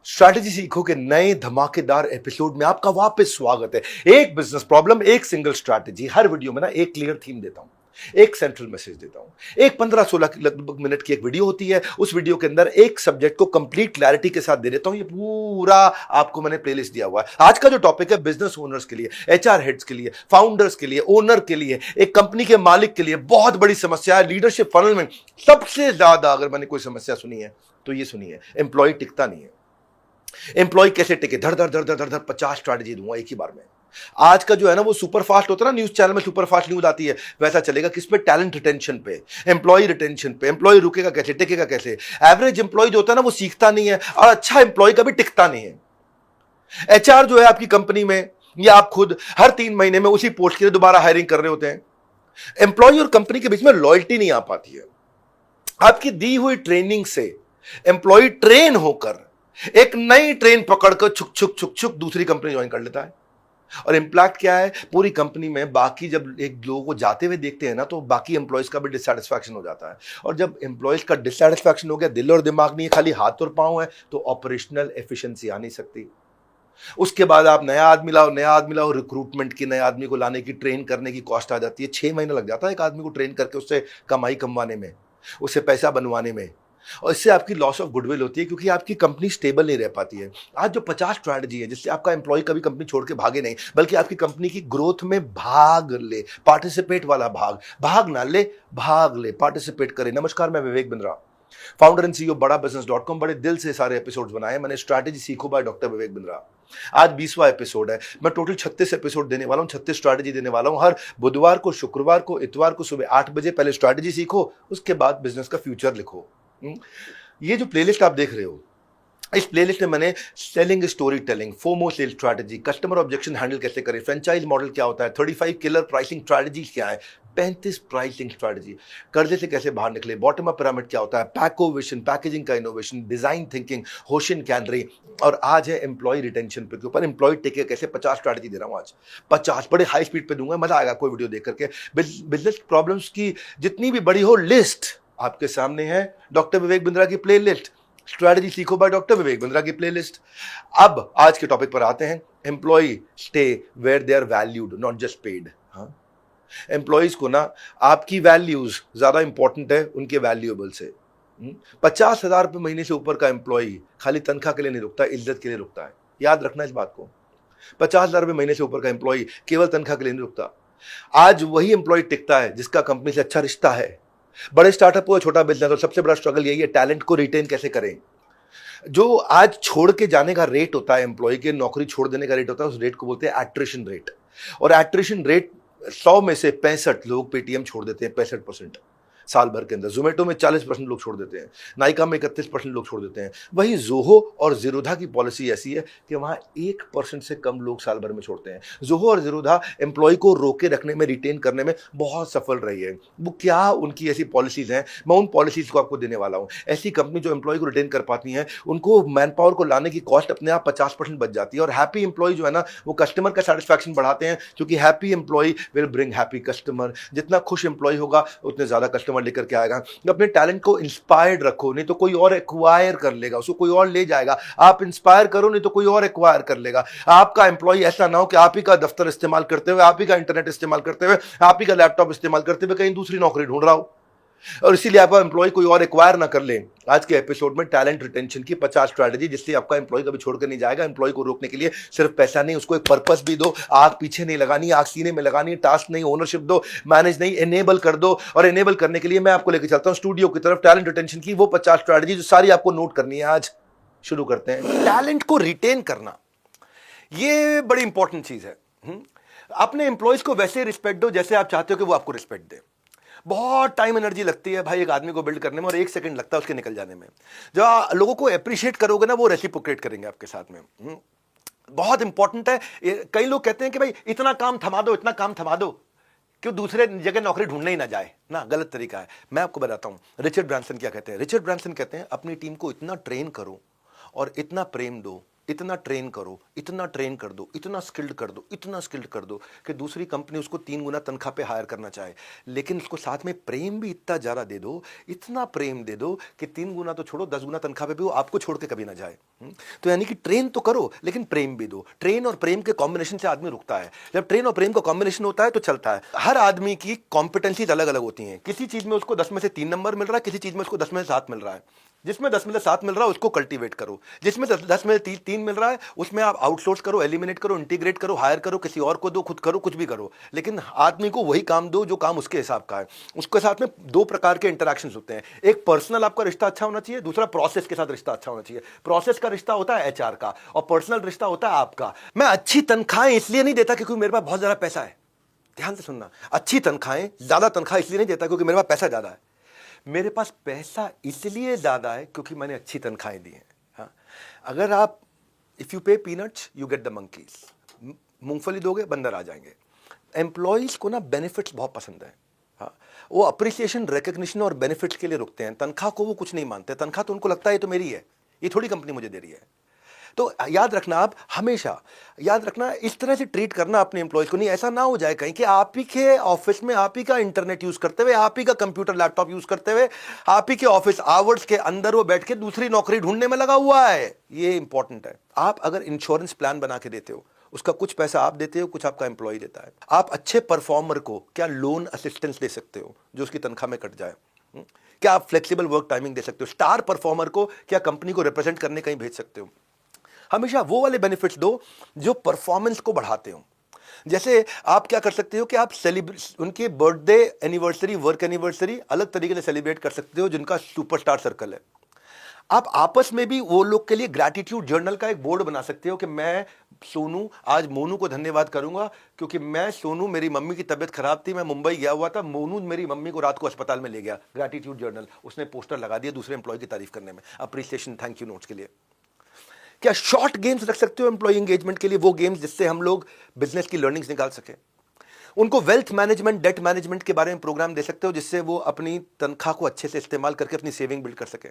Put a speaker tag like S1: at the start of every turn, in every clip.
S1: Strategy सीखो के नए धमाकेदार एपिसोड में आपका वापस स्वागत है। एक बिजनेस प्रॉब्लम, एक सिंगल स्ट्रैटेजी। हर वीडियो में ना एक क्लियर थीम देता हूं, एक सेंट्रल मैसेज देता हूं। एक 15-16 लगभग मिनट की एक वीडियो होती है। उस वीडियो के अंदर एक सब्जेक्ट को कंप्लीट क्लैरिटी के साथ दे देता हूं। ये पूरा आपको मैंने प्लेलिस्ट दिया हुआ है। आज का जो टॉपिक है बिजनेस ओनर्स के लिए, एचआर हेड्स के लिए, फाउंडर्स के लिए, ओनर के लिए, एक कंपनी के मालिक के लिए बहुत बड़ी समस्या है। लीडरशिप फनल में सबसे ज्यादा अगर मैंने कोई समस्या सुनी है तो ये सुनी है, एम्प्लॉय टिकता नहीं है। एम्प्लॉय कैसे टिके? धड़ धड़ धड़ धड़ धड़ धड़ 50 स्ट्रैटेजी दूंगा एक ही बार में। आज का जो है ना वो सुपर फास्ट होता है ना, न्यूज चैनल में सुपर फास्ट न्यूज आती है, वैसा चलेगा। किस पे? टैलेंट रिटेंशन पे, एम्प्लॉय रिटेंशन पे। एम्प्लॉय रुकेगा कैसे, टिकेगा कैसे? एवरेज एम्प्लॉय जो होता है ना वो सीखता नहीं है, और अच्छा एम्प्लॉय कभी टिकता नहीं है। एचआर जो है आपकी कंपनी में, या आप खुद हर 3 महीने में उसी पोस्ट के लिए दोबारा हायरिंग कर रहे होते हैं। एम्प्लॉय और कंपनी के बीच में लॉयल्टी नहीं आ पाती है। आपकी दी हुई ट्रेनिंग से एम्प्लॉय ट्रेन होकर एक नई ट्रेन पकड़कर छुक छुक छुक छुक दूसरी कंपनी ज्वाइन कर लेता है। और इंपैक्ट क्या है? पूरी कंपनी में बाकी जब एक लोगों को जाते हुए देखते हैं ना, तो बाकी एम्प्लॉयज का भी डिससैटिस्फैक्शन हो जाता है। और जब एम्प्लॉयज का डिससैटिस्फैक्शन हो गया, दिल और दिमाग नहीं है, खाली हाथ और पांव है, तो ऑपरेशनल एफिशिएंसी आ नहीं सकती। उसके बाद आप नया आदमी लाओ, रिक्रूटमेंट की नए आदमी को लाने की, ट्रेन करने की कॉस्ट आ जाती है। 6 महीने लग जाता है एक आदमी को ट्रेन करके उससे कमाई कमवाने में, उससे पैसा बनवाने में। और इससे आपकी लॉस ऑफ गुडविल होती है, क्योंकि आपकी कंपनी स्टेबल नहीं रह पाती है। आज जो 50 स्ट्रैटेजी है जिससे आपका एम्प्लॉय कभी कंपनी छोड़ के भागे नहीं, बल्कि आपकी कंपनी की ग्रोथ में भाग ले, पार्टिसिपेट वाला भाग ना ले, भाग ले, पार्टिसिपेट करे। नमस्कार, मैं Vivek Bindra, founder and CEO बड़ा बिजनेस.com। बड़े दिल से सारे एपिसोड्स बनाए मैंने। स्ट्रैटेजी सीखो बाय डॉक्टर विवेक बिंद्रा। आज 20वां एपिसोड है। मैं टोटल 36 एपिसोड देने वाला हूं, 36 स्ट्रैटेजी देने वाला हूं। हर बुधवार को, शुक्रवार को, इतवार को सुबह 8 बजे। पहले स्ट्रैटेजी सीखो, उसके बाद बिजनेस का फ्यूचर लिखो। ये जो प्लेलिस्ट आप देख रहे हो, इस प्लेलिस्ट में मैंने selling, story telling, FOMO sale strategy, customer objection handle कैसे करें, फ्रेंचाइज मॉडल क्या होता है, 35 किलर प्राइसिंग स्ट्रैटेजी क्या है, 35 प्राइसिंग स्ट्रैटेजी, कर्जे से कैसे बाहर निकले, बॉटम अप पिरामिड क्या होता है, पैकोविशन, पैकेजिंग का इनोवेशन, डिजाइन थिंकिंग, होशियन कैनरी, और आज है एम्प्लॉय रिटेंशन पे के ऊपर, एम्प्लॉय टिके कैसे। 50 स्ट्रैटेजी दे रहा हूं आज, 50 बड़े हाई स्पीड पे दूंगा, मजा आएगा कोई वीडियो देख करके। बिजनेस प्रॉब्लम्स की जितनी भी बड़ी हो लिस्ट आपके सामने है, डॉक्टर विवेक बिंद्रा की प्ले लिस्ट, स्ट्रैटेजी सीखो बाय डॉक्टर विवेक बिंद्रा की प्लेलिस्ट। अब आज के टॉपिक पर आते हैं। Employee stay where they are valued, not just paid. हाँ, एम्प्लॉयज को ना आपकी वैल्यूज ज्यादा इंपॉर्टेंट है उनके वैल्यूएबल से। 50,000 रुपये महीने से ऊपर का एम्प्लॉय खाली तनख्वाह के लिए नहीं रुकता, इज्जत के लिए रुकता है। याद रखना इस बात को। 50,000 रुपये महीने से ऊपर का एम्प्लॉय केवल तनख्वाह के लिए नहीं रुकता। आज वही एम्प्लॉय टिकता है जिसका कंपनी से अच्छा रिश्ता है। बड़े स्टार्टअप हो, छोटा बिजनेस हो, सबसे बड़ा स्ट्रगल यही है, टैलेंट को रिटेन कैसे करें। जो आज छोड़ के जाने का रेट होता है, एम्प्लॉय के नौकरी छोड़ देने का रेट होता है, उस रेट को बोलते हैं एट्रिशन रेट। और एट्रिशन रेट 100 में से 65 लोग पेटीएम छोड़ देते हैं, 65% साल भर के अंदर। जोमेटो में 40% लोग छोड़ देते हैं, नाइका में 31% लोग छोड़ देते हैं। वही जोहो और जीरोधा की पॉलिसी ऐसी है कि वहां 1% से कम लोग साल भर में छोड़ते हैं। जोहो और जीरोधा एम्प्लॉय को रोके रखने में, रिटेन करने में बहुत सफल रही है। वो क्या उनकी ऐसी पॉलिसीज हैं, मैं उन पॉलिसीज को आपको देने वाला हूं। ऐसी कंपनी जो एम्प्लॉय को रिटेन कर पाती हैं, उनको मैन पावर को लाने की कॉस्ट अपने आप 50% बच जाती है। और हैप्पी एम्प्लॉय जो है ना, वो कस्टमर का सेटिस्फैक्शन बढ़ाते हैं, क्योंकि happy employee will bring happy customer. जितना खुश एम्प्लॉय होगा उतने ज्यादा कस्टमर लेकर के आएगा। अपने टैलेंट को इंस्पायर्ड रखो, नहीं तो कोई और एक्वायर कर लेगा, उसको कोई और ले जाएगा। आप इंस्पायर करो, नहीं तो कोई और एक्वायर कर लेगा। आपका एम्प्लॉय ऐसा ना हो कि आप ही का दफ्तर इस्तेमाल करते हुए, आप ही का इंटरनेट इस्तेमाल करते हुए, आप ही का लैपटॉप इस्तेमाल करते हुए कहीं दूसरी नौकरी ढूंढ रहा हो, और इसीलिए आपका एम्प्लॉय कोई और एक्वायर ना कर ले। आज के एपिसोड में टैलेंट रिटेंशन की 50 स्ट्रैटेजी, जिससे आपका एम्प्लॉय कभी छोड़कर नहीं जाएगा। एम्प्लॉय को रोकने के लिए सिर्फ पैसा नहीं, उसको एक पर्पस भी दो। आग पीछे नहीं लगानी, आग सीने में लगानी। टास्क नहीं, ओनरशिप दो। मैनेज नहीं, एनेबल कर दो। और एनेबल करने के लिए मैं आपको लेकर चलता हूं स्टूडियो की तरफ, टैलेंट रिटेंशन की वो 50 स्ट्रैटेजी जो सारी आपको नोट करनी है। आज शुरू करते हैं। टैलेंट को रिटेन करना, ये बड़ी इंपॉर्टेंट चीज है। अपने एम्प्लॉयज को वैसे रिस्पेक्ट दो जैसे आप चाहते हो कि वो आपको रिस्पेक्ट दे। बहुत टाइम एनर्जी लगती है भाई एक आदमी को बिल्ड करने में, और 1 सेकंड लगता है उसके निकल जाने में। जब लोगों को अप्रिशिएट करोगे ना, वो रेसिप्रोकेट करेंगे आपके साथ में। बहुत इंपॉर्टेंट है। कई लोग कहते हैं कि भाई इतना काम थमा दो, इतना काम थमा दो, क्यों दूसरे जगह नौकरी ढूंढने ही ना जाए ना। गलत तरीका है। मैं आपको बताता हूं रिचर्ड ब्रांसन क्या कहते हैं। रिचर्ड ब्रांसन कहते हैं अपनी टीम को इतना ट्रेन करो और इतना प्रेम दो इतना ट्रेन करो, इतना ट्रेन कर दो, इतना स्किल्ड कर दो, इतना स्किल्ड कर दो कि दूसरी कंपनी उसको 3 गुना तनख्वाह पे हायर करना चाहे, लेकिन उसको साथ में प्रेम भी इतना ज़्यादा दे दो, इतना प्रेम दे दो कि 3 गुना तो छोड़ो 10 गुना तनख्वाह पे भी वो आपको छोड़ के कभी ना जाए। तो यानी कि ट्रेन तो करो लेकिन प्रेम भी दो। ट्रेन और प्रेम के कॉम्बिनेशन से आदमी रुकता है। जब ट्रेन और प्रेम का कॉम्बिनेशन होता है तो चलता है। हर आदमी की कॉम्पिटेंसीज अलग अलग होती हैं। किसी चीज़ में उसको 10 में से 3 नंबर मिल रहा है, किसी चीज़ में उसको 10 में से 7 मिल रहा है। जिसमें 10 में से 7 मिल रहा है उसको कल्टीवेट करो, जिसमें 10 में से 3 मिल रहा है उसमें आप आउटसोर्स करो, एलिमिनेट करो, इंटीग्रेट करो, हायर करो, किसी और को दो, खुद करो, कुछ भी करो, लेकिन आदमी को वही काम दो जो काम उसके हिसाब का है। उसके साथ में 2 प्रकार के इंटरैक्शंस होते हैं। एक पर्सनल आपका रिश्ता अच्छा होना चाहिए, दूसरा प्रोसेस के साथ रिश्ता अच्छा होना चाहिए। प्रोसेस का रिश्ता होता है एचआर का और पर्सनल रिश्ता होता है आपका। मैं अच्छी तनख्वाहें इसलिए नहीं देता क्योंकि मेरे पास बहुत ज्यादा पैसा है। ध्यान से सुनना, अच्छी तनख्वाहें, ज्यादा तनख्वाह इसलिए नहीं देता क्योंकि मेरे पास पैसा ज्यादा है। मेरे पास पैसा इसलिए ज्यादा है क्योंकि मैंने अच्छी तनख्वाहें दी हैं। हाँ, अगर आप इफ यू पे peanuts you get the monkeys, मूंगफली दोगे बंदर आ जाएंगे। एम्प्लॉयज को ना बेनिफिट्स बहुत पसंद है। हाँ, वो अप्रिसिएशन, रिकग्निशन और बेनिफिट्स के लिए रुकते हैं। तनख्वाह को वो कुछ नहीं मानते। तनख्वाह तो उनको लगता है ये तो मेरी है, ये थोड़ी कंपनी मुझे दे रही है। तो याद रखना, आप हमेशा याद रखना, इस तरह से ट्रीट करना अपने एम्प्लॉयज को। नहीं ऐसा ना हो जाए कहीं कि आप ही के ऑफिस में आप ही का इंटरनेट यूज करते हुए, आप ही का कंप्यूटर लैपटॉप यूज करते हुए, आप ही के ऑफिस आवर्स के अंदर वो बैठ के दूसरी नौकरी ढूंढने में लगा हुआ है। ये इंपॉर्टेंट है। आप अगर इंश्योरेंस प्लान बना के देते हो, उसका कुछ पैसा आप देते हो, कुछ आपका एम्प्लॉय देता है। आप अच्छे परफॉर्मर को क्या लोन असिस्टेंस दे सकते हो जो उसकी तनख्वाह में कट जाए? क्या आप फ्लेक्सिबल वर्क टाइमिंग दे सकते हो? स्टार परफॉर्मर को क्या कंपनी को रिप्रेजेंट करने कहीं भेज सकते हो? हमेशा वो वाले बेनिफिट्स दो जो परफॉर्मेंस को बढ़ाते हो। जैसे आप क्या कर सकते हो कि आप उनके बर्थडे एनिवर्सरी, वर्क एनिवर्सरी अलग तरीके से सेलिब्रेट कर सकते हो जिनका सुपरस्टार सर्कल है। आप आपस में भी वो लोग के लिए ग्रैटिट्यूड जर्नल का एक बोर्ड बना सकते हो कि मैं सोनू आज मोनू को धन्यवाद करूंगा क्योंकि मैं सोनू, मेरी मम्मी की तबीयत खराब थी, मैं मुंबई गया हुआ था, मोनू मेरी मम्मी को रात को अस्पताल में ले गया। ग्रैटिट्यूड जर्नल, उसने पोस्टर लगा दिया दूसरे एम्प्लॉय की तारीफ करने में, अप्रिसिएशन, थैंक यू नोट्स के लिए। क्या शॉर्ट गेम्स रख सकते हो एम्प्लॉय एंगेजमेंट के लिए, वो गेम्स जिससे हम लोग बिजनेस की लर्निंग्स निकाल सके। उनको वेल्थ मैनेजमेंट, डेट मैनेजमेंट के बारे में प्रोग्राम दे सकते हो जिससे वो अपनी तनख्वाह को अच्छे से इस्तेमाल करके अपनी सेविंग बिल्ड कर सके।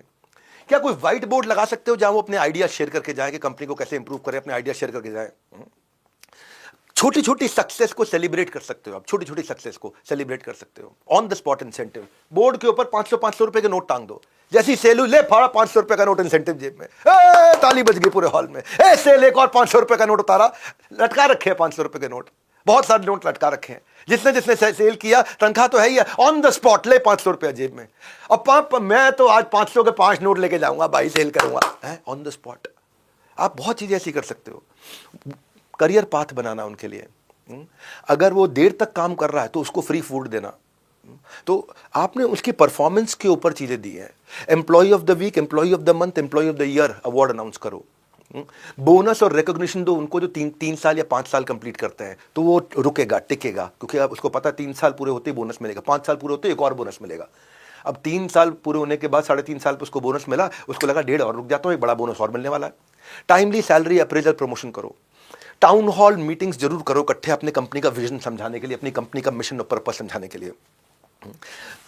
S1: क्या कोई व्हाइट बोर्ड लगा सकते हो जहां वो अपने आइडिया शेयर करके जाए कि कंपनी को कैसे इंप्रूव करें, अपने आइडिया शेयर करके जाए। छोटी छोटी सक्सेस को सेलिब्रेट कर सकते हो आप, छोटी छोटी सक्सेस को सेलिब्रेट कर सकते हो। On the spot incentive, board के ऊपर 500 रुपए के नोट टांग दो, जैसी सेल हुई ले फाड़ा 500 रुपए का नोट इंसेंटिव जेब में, ताली बज गई पूरे हॉल में। सेल एक और 500 रुपए का नोट उतारा, लटका रखे हैं 500 रुपए के नोट, बहुत सारे नोट लटका रखे हैं। जिसने जिसने सेल किया, तनख्वाह तो है ही है, ऑन द स्पॉट ले 500 रुपया जेब में। और मैं तो आज 500 के 5 नोट लेके जाऊंगा भाई, सेल करूंगा ऑन द स्पॉट। आप बहुत चीजें ऐसी कर सकते हो। करियर पाथ बनाना उनके लिए, अगर वो देर तक काम कर रहा है तो उसको फ्री फूड देना। तो आपने उसकी परफॉर्मेंस के ऊपर चीजें दी है। Employee of the week, employee of the month, employee of the year award announce करो। बोनस और रिकॉग्निशन दो उनको जो 3 साल या 5 साल कंप्लीट करते हैं, तो वो रुकेगा, टिकेगा, क्योंकि अब उसको पता 3 साल पूरे होते ही बोनस मिलेगा, 5 साल पूरे होते ही एक और बोनस मिलेगा। अब 3 साल पूरे होने के बाद 3.5 साल पे उसको बोनस मिला, उसको लगा 1.5 और रुक जाता हूं, एक बड़ा बोनस और मिलने वाला है। टाइमली सैलरी अप्रेजल प्रमोशन करो। टाउन हॉल मीटिंग्स जरूर करो इकट्ठे, अपने कंपनी का विजन समझाने के लिए, अपनी कंपनी का मिशन और पर्पस समझाने के लिए।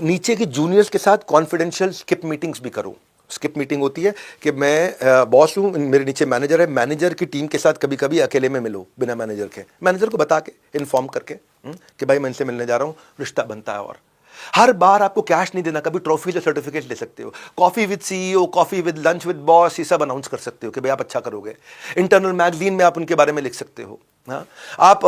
S1: नीचे के जूनियर्स के साथ कॉन्फिडेंशियल स्किप मीटिंग्स भी करो। स्किप मीटिंग होती है कि मैं बॉस हूं, मेरे नीचे मैनेजर है, मैनेजर की टीम के साथ कभी कभी अकेले में मिलो, बिना मैनेजर के, मैनेजर को बता के, इन्फॉर्म करके कि भाई मैं इनसे मिलने जा रहा हूं, रिश्ता बनता है। और हर बार आपको कैश नहीं देना, कभी ट्रॉफी या सर्टिफिकेट ले सकते हो। Coffee with CEO, coffee with lunch with boss, ये सब अनाउंस कर सकते हो कि भाई आप अच्छा करोगे। इंटरनल मैगजीन में आप उनके बारे में लिख सकते हो। हाँ, आप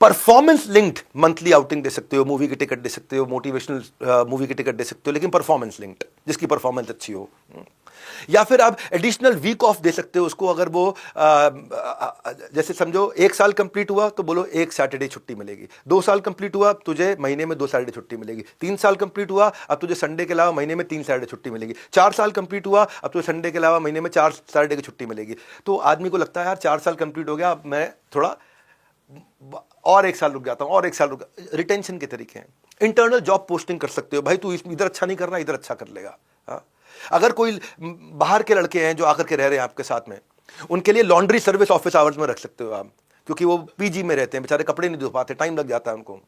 S1: परफॉर्मेंस लिंक्ड मंथली आउटिंग दे सकते हो, मूवी की टिकट दे सकते हो, मोटिवेशनल मूवी की टिकट दे सकते हो, लेकिन परफॉर्मेंस लिंक्ड, जिसकी परफॉर्मेंस अच्छी हो। या फिर आप एडिशनल वीक ऑफ दे सकते हो उसको, अगर वो जैसे समझो 1 साल कंप्लीट हुआ तो बोलो 1 सैटरडे छुट्टी मिलेगी। 2 साल कंप्लीट हुआ तुझे महीने में 2 सैटरडे छुट्टी मिलेगी। 3 साल कंप्लीट हुआ अब तुझे संडे के अलावा महीने में 3 सैटरडे छुट्टी मिलेगी। 4 साल कंप्लीट हुआ अब तुझे संडे के अलावा महीने में 4 सैटरडे की छुट्टी मिलेगी। तो आदमी को लगता है यार 4 साल कंप्लीट हो गया, अब मैं थोड़ा और 1 साल रुक जाता हूं, और 1 साल रुक। रिटेंशन के तरीके हैं। इंटरनल जॉब पोस्टिंग कर सकते हो, भाई तू इधर अच्छा नहीं कर रहा, इधर अच्छा कर लेगा। हाँ? अगर कोई बाहर के लड़के हैं जो आकर के रह रहे हैं आपके साथ में, उनके लिए लॉन्ड्री सर्विस ऑफिस आवर्स में रख सकते हो आप, क्योंकि वो पीजी में रहते हैं, बेचारे कपड़े नहीं धो पाते, टाइम लग जाता है उनको।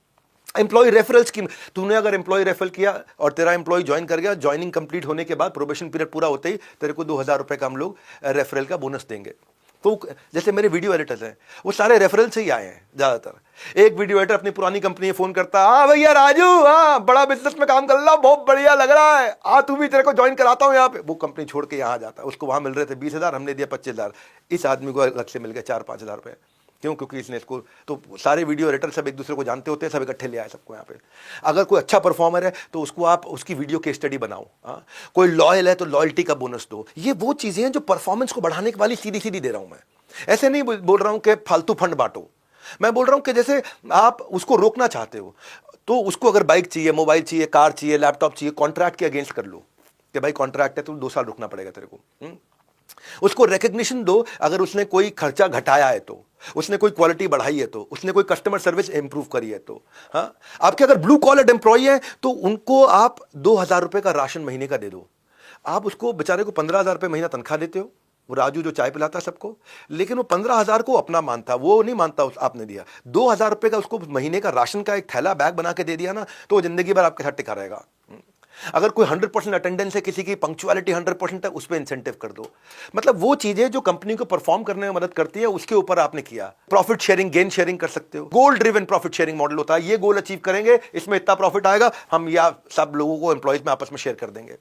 S1: एम्प्लॉय रेफरल स्कीम, तूने अगर एम्प्लॉय रेफर किया और तेरा एम्प्लॉय ज्वाइन कर गया, ज्वाइनिंग कंप्लीट होने के बाद प्रोबेशन पीरियड पूरा होते ही तेरे को 2,000 रुपए का हम लोग रेफरल का बोनस देंगे। तो जैसे मेरे वीडियो एडिटर्स हैं, वो सारे रेफरल से ही आए हैं ज़्यादातर। एक वीडियो एडिटर अपनी पुरानी कंपनी में फ़ोन करता है, हाँ भैया राजू, हाँ बड़ा बिजनेस में काम कर रहा हूँ, बहुत बढ़िया लग रहा है, आ तू भी, तेरे को ज्वाइन कराता हूँ यहाँ पे। वो कंपनी छोड़ के यहाँ जाता है, उसको वहाँ मिल रहे थे 20,000, हमने दिया 25,000, इस आदमी को अलग से मिल गया 4-5 हज़ार रुपये। क्यों? क्योंकि इसने इसको, तो सारे वीडियो एडिटर सब एक दूसरे को जानते होते हैं, सब इकट्ठे ले आए सबको यहाँ पे। अगर कोई अच्छा परफॉर्मर है तो उसको आप उसकी वीडियो केस स्टडी बनाओ। हाँ, कोई लॉयल है तो लॉयल्टी का बोनस दो। ये वो चीज़ें हैं जो परफॉर्मेंस को बढ़ाने वाली सीधी सीधी दे रहा हूँ मैं। ऐसे नहीं बोल रहा हूँ कि फालतू फंड बांटो, मैं बोल रहा हूँ कि जैसे आप उसको रोकना चाहते हो तो उसको अगर बाइक चाहिए, मोबाइल चाहिए, कार चाहिए, लैपटॉप चाहिए, कॉन्ट्रैक्ट के अगेंस्ट कर लो कि भाई कॉन्ट्रैक्ट है तो 2 साल रुकना पड़ेगा तेरे को। उसको रिकग्निशन दो अगर उसने कोई खर्चा घटाया है तो, उसने कोई क्वालिटी बढ़ाई है तो, उसने कोई कस्टमर सर्विस इंप्रूव करी है तो। हाँ, आपके अगर ब्लू कॉलर एम्प्लॉई है तो उनको आप 2,000 रुपए का राशन महीने का दे दो। आप उसको बेचारे को 15,000 रुपये महीना तनख्वाह देते हो, वो राजू जो चाय पिलाता सबको, लेकिन वो 15,000 को अपना मानता, वो नहीं मानता उस आपने दिया 2,000 रुपये का उसको महीने का राशन का एक थैला बैग बना के दे दिया ना, तो वो जिंदगी भर आपके साथ टिका रहेगा। अगर कोई 100% अटेंडेंस है, किसी की पंक्चुअलिटी 100% है, उस पर इंसेंटिव कर दो। मतलब वो चीजें जो कंपनी को परफॉर्म करने में मदद करती है, उसके ऊपर आपने किया। प्रॉफिट शेयरिंग, गेन शेयरिंग कर सकते हो। गोल ड्रिवन प्रॉफिट शेयरिंग मॉडल होता है, ये गोल अचीव करेंगे, इसमें इतना प्रॉफिट आएगा, हम या सब लोगों को एम्प्लॉयज में आपस में शेयर कर देंगे।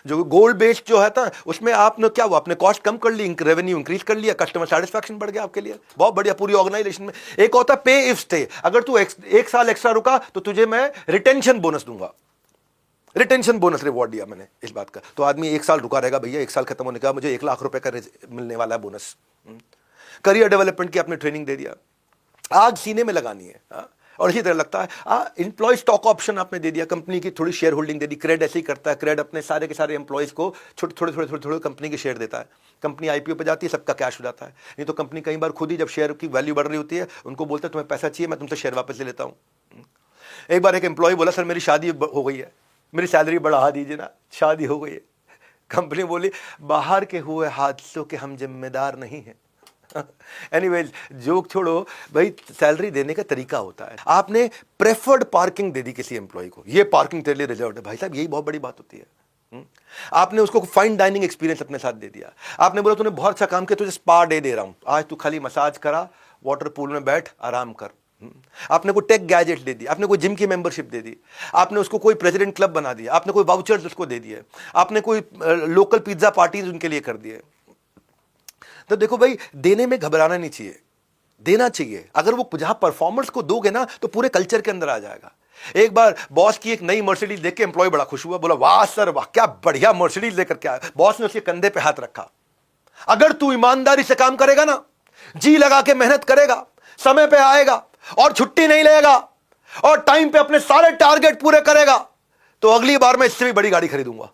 S1: जो गोल बेस्ड जो है था उसमें आपने क्या हुआ, आपने कॉस्ट कम कर ली, रेवेन्यू इंक्रीज कर लिया, कस्टमर सेटिस्फैक्शन बढ़ गया आपके लिए, बहुत बढ़िया। पूरी ऑर्गेनाइजेशन में एक होता है पे इफ स्टे, अगर तू एक साल एक्स्ट्रा रुका तो तुझे मैं रिटेंशन बोनस दूंगा। रिटेंशन बोनस रिवॉर्ड दिया मैंने इस बात का, तो आदमी 1 साल रुका रहेगा, भैया 1 साल खत्म होने का मुझे 1 लाख रुपए का मिलने वाला है बोनस। करियर डेवलपमेंट की आपने ट्रेनिंग दे दिया, आग सीने में लगानी है। और इसी तरह लगता है एम्प्लॉय स्टॉक ऑप्शन आपने दे दिया, कंपनी की थोड़ी शेयर होल्डिंग दे दी। क्रेड ऐसे ही करता है, क्रेड अपने सारे के सारे एम्प्लॉयज को थोड़े कंपनी के शेयर देता है। कंपनी आईपीओ पे जाती है, सबका कैश हो जाता है। नहीं तो कंपनी कई बार खुद ही जब शेयर की वैल्यू बढ़ रही होती है, उनको बोलते हैं तुम्हें पैसा चाहिए, मैं तुमसे शेयर वापस ले लेता हूँ। एक बार एक एम्प्लॉय बोला, सर मेरी शादी हो गई है, मेरी सैलरी बढ़ा दीजिए ना, शादी हो गई है। कंपनी बोली, बाहर के हुए हादसों के हम जिम्मेदार नहीं हैं। एनीवेज, जोक छोड़ो भाई, सैलरी देने का तरीका होता है। आपने प्रेफर्ड पार्किंग दे दी किसी एम्प्लॉय को, ये पार्किंग तेरे लिए रिजर्व्ड है, भाई साहब यही बहुत बड़ी बात होती है। आपने उसको फाइन डाइनिंग एक्सपीरियंस अपने साथ दे दिया। आपने बोला तूने बहुत अच्छा काम किया, तुझे स्पा डे दे रहा हूं, आज तू खाली मसाज करा, वाटर पूल में बैठ आराम कर। आपने कोई टेक गैजेट दे दी, आपने कोई जिम की मेंबरशिप दे दी, आपने उसको कोई प्रेसिडेंट क्लब बना दिया, आपने कोई वाउचर्स उसको दे दिए, आपने कोई लोकल पिज्जा पार्टीज उनके लिए कर दिए। तो देखो भाई, देने में घबराना नहीं चाहिए, देना चाहिए। अगर वो जहां परफॉर्मर्स को दोगे ना तो पूरे कल्चर के अंदर आ जाएगा। एक बार बॉस की एक नई मर्सिडीज देख के एम्प्लॉय बड़ा खुश हुआ, बोला वाह सर वाह, क्या बढ़िया मर्सिडीज लेकर के आया। बॉस ने उसके कंधे पे हाथ रखा, अगर तू ईमानदारी से काम करेगा ना, जी लगा के मेहनत करेगा, समय पे आएगा और छुट्टी नहीं लेगा और टाइम पे अपने सारे टारगेट पूरे करेगा, तो अगली बार मैं इससे भी बड़ी गाड़ी खरीदूंगा।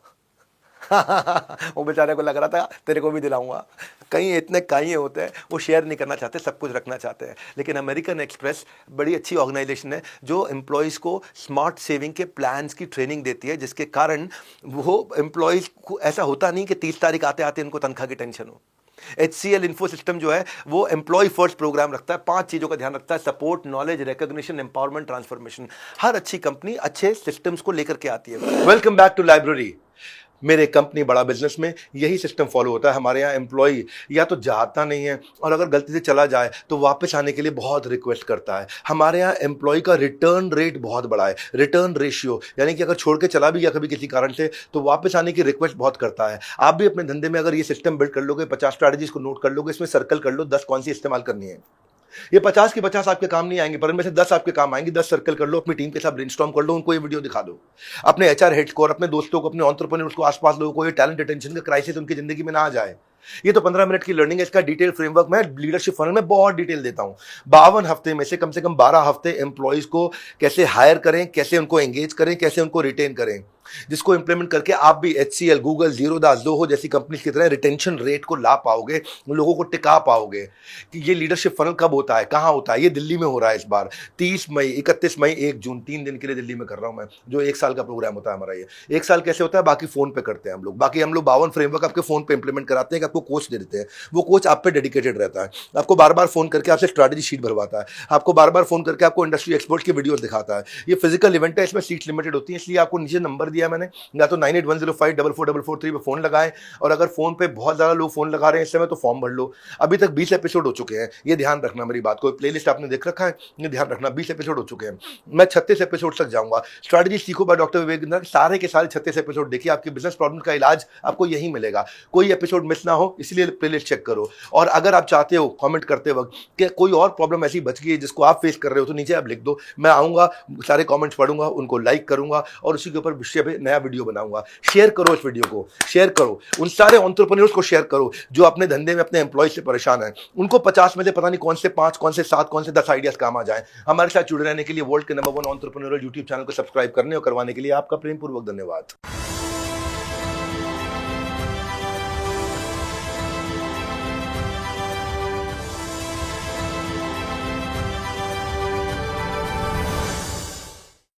S1: वो बेचारे को लग रहा था तेरे को भी दिलाऊंगा। कहीं इतने काइए होते हैं, वो शेयर नहीं करना चाहते, सब कुछ रखना चाहते हैं। लेकिन अमेरिकन एक्सप्रेस बड़ी अच्छी ऑर्गेनाइजेशन है जो एम्प्लॉयज़ को स्मार्ट सेविंग के प्लान्स की ट्रेनिंग देती है, जिसके कारण वो एम्प्लॉयज़ को ऐसा होता नहीं कि 30 तारीख आते आते उनको तनख्वाह की टेंशन हो। HCL इन्फो सिस्टम जो है वो एम्प्लॉय फर्स्ट प्रोग्राम रखता है, 5 चीज़ों का ध्यान रखता है, support, knowledge, recognition, empowerment, transformation. हर अच्छी कंपनी अच्छे सिस्टम्स को लेकर के आती है। Welcome back to library. मेरे कंपनी बड़ा बिजनेस में यही सिस्टम फॉलो होता है। हमारे यहाँ एम्प्लॉय या तो जाता नहीं है, और अगर गलती से चला जाए तो वापस आने के लिए बहुत रिक्वेस्ट करता है। हमारे यहाँ एम्प्लॉय का रिटर्न रेट बहुत बड़ा है, रिटर्न रेशियो, यानी कि अगर छोड़ के चला भी गया कभी किसी कारण से तो वापस आने की रिक्वेस्ट बहुत करता है। आप भी अपने धंधे में अगर ये सिस्टम बिल्ड कर लोगे, 50 स्ट्रैटेजीज को नोट कर लोगे, इसमें सर्कल कर लो 10 कौन सी इस्तेमाल करनी है। ये 50 की 50 आपके काम नहीं आएंगे, पर इनमें से 10 आपके काम आएंगे। 10 सर्कल कर लो, अपनी टीम के साथ ब्रेनस्टॉर्म कर लो, उनको ये वीडियो दिखा दो, अपने HR हेड्स को और अपने दोस्तों को, अपने एंटरप्रेन्योर्स को, आसपास लोगों को ये टैलेंट रिटेंशन का क्राइसिस उनकी जिंदगी में ना आ जाए। ये तो 15 मिनट की लर्निंग है, इसका डिटेल फ्रेमवर्क मैं लीडरशिप फनल में बहुत डिटेल देता हूं। 52 हफ्ते में से कम 12 हफ्ते एम्प्लॉयज को कैसे हायर करें, कैसे उनको एंगेज करें, कैसे उनको रिटेन करें, जिसको इंप्लीमेंट करके आप भी HCL, गूगल, ज़ीरोधा, ज़ोहो जैसी कंपनी की तरह रिटेंशन रेट को ला पाओगे, लोगों को टिका पाओगे। कि ये लीडरशिप फनल कब होता है, कहाँ होता है? ये दिल्ली में हो रहा है इस बार 30 मई, 31 मई, 1 जून, 3 दिन के लिए दिल्ली में कर रहा हूँ मैं, जो 1 साल का प्रोग्राम होता है हमारा। ये 1 साल कैसे होता है, बाकी फोन पे करते हैं हम लोग। बाकी हम लोग 52 फ्रेमवर्क आपके फोन पे इंप्लीमेंट कराते हैं, आपको कोच दे देते हैं, वो कोच आप पे डेडिकेटेड रहता है, आपको बार बार फोन करके आपसे स्ट्रैटेजी शीट भरवाता है, आपको बार बार फोन करके आपको इंडस्ट्री एक्सपर्ट की वीडियोस दिखाता है। ये फिजिकल इवेंट है, इसमें सीट्स लिमिटेड होती है, इसलिए आपको नीचे नंबर दिया मैंने, या तो 9810544443 पे फोन लगाएं, और अगर फोन पे बहुत ज़्यादा लोग फोन लगा रहे हैं इस समय तो फॉर्म भर लो। अभी तक 20 एपिसोड हो चुके हैं, ये ध्यान रखना मेरी बात को। प्लेलिस्ट आपने देख रखा है, ये ध्यान रखना, 20 एपिसोड हो चुके हैं, मैं 36 एपिसोड तक जाऊंगा। स्ट्रैटेजी सीखो बाय डॉक्टर विवेक बिंद्रा, सारे के सारे 36 एपिसोड देखिए, आपकी बिजनेस प्रॉब्लम का इलाज आपको यहीं मिलेगा। कोई एपिसोड मिस ना हो, इसलिए प्लेलिस्ट चेक करो। और अगर आप चाहते हो कमेंट करते वक्त कि कोई और प्रॉब्लम ऐसी बच गई है जिसको आप फेस कर रहे हो, तो नीचे आप लिख दो, मैं आऊंगा, सारे कमेंट्स पढ़ूंगा, उनको लाइक करूंगा और उसी के ऊपर विषय पे नया वीडियो बनाऊंगा। शेयर करो इस वीडियो को, शेयर करो, उन सारे एंटरप्रेन्योर्स को शेयर करो जो अपने धंधे में अपने एम्प्लॉय से परेशान है। उनको 50 में से पता नहीं कौन से 5, कौन से 7, कौन से 10 आइडियाज काम आ जाए। हमारे साथ जुड़े रहने के लिए वर्ल्ड के नंबर 1 एंटरप्रेन्योरल यूट्यूब चैनल को सब्सक्राइब करने और करवाने के लिए आपका प्रेमपूर्वक धन्यवाद।